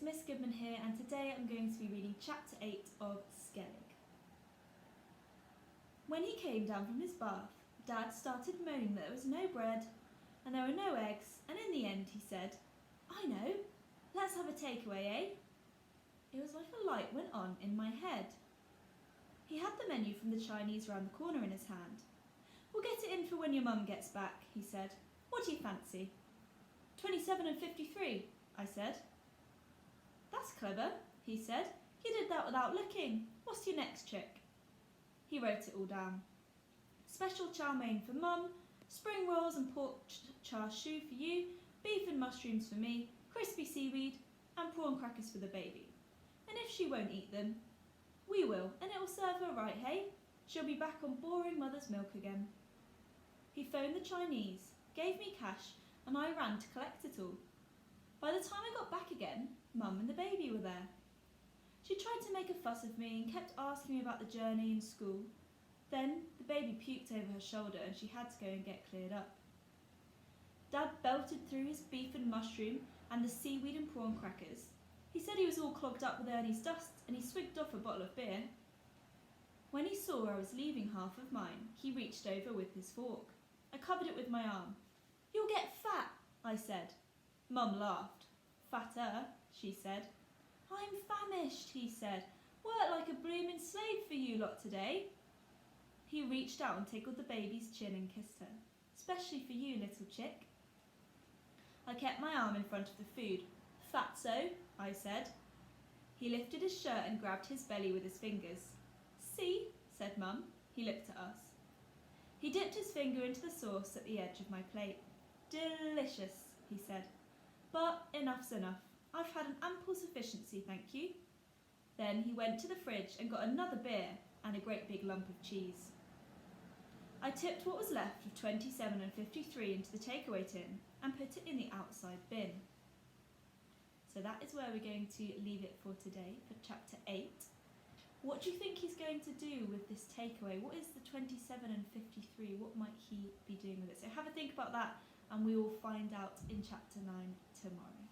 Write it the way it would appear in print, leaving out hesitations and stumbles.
it's Miss Goodman here, and today I'm going to be reading Chapter 8 of Skellig. When he came down from his bath, Dad started moaning that there was no bread and there were no eggs, and in the end he said, "I know, let's have a takeaway, eh?" It was like a light went on in my head. He had the menu from the Chinese round the corner in his hand. "We'll get it in for when your mum gets back," he said. "What do you fancy?" 27 and 53, I said. "That's clever," he said. "You did that without looking. What's your next trick?" He wrote it all down. "Special chow mein for Mum, spring rolls and pork char siu for you, beef and mushrooms for me, crispy seaweed and prawn crackers for the baby. And if she won't eat them, we will, and it will serve her right, hey? She'll be back on boring mother's milk again." He phoned the Chinese, gave me cash, and I ran to collect it all. By the time I got back again, Mum and the baby were there. She tried to make a fuss of me and kept asking me about the journey and school. Then the baby puked over her shoulder and she had to go and get cleared up. Dad belted through his beef and mushroom and the seaweed and prawn crackers. He said he was all clogged up with Ernie's dust and he swigged off a bottle of beer. When he saw I was leaving half of mine, he reached over with his fork. I covered it with my arm. "You'll get fat," I said. Mum laughed. "Fatter," she said. "I'm famished," he said. "Worked like a bloomin' slave for you lot today." He reached out and tickled the baby's chin and kissed her. "Especially for you, little chick." I kept my arm in front of the food. "Fatso," I said. He lifted his shirt and grabbed his belly with his fingers. "See," said Mum. He looked at us. He dipped his finger into the sauce at the edge of my plate. "Delicious," he said. "But enough's enough. I've had an ample sufficiency, thank you." Then he went to the fridge and got another beer and a great big lump of cheese. I tipped what was left of 27 and 53 into the takeaway tin and put it in the outside bin. So that is where we're going to leave it for today, for Chapter 8. What do you think he's going to do with this takeaway? What is the 27 and 53? What might he be doing with it? So have a think about that, and we will find out in Chapter 9 tomorrow.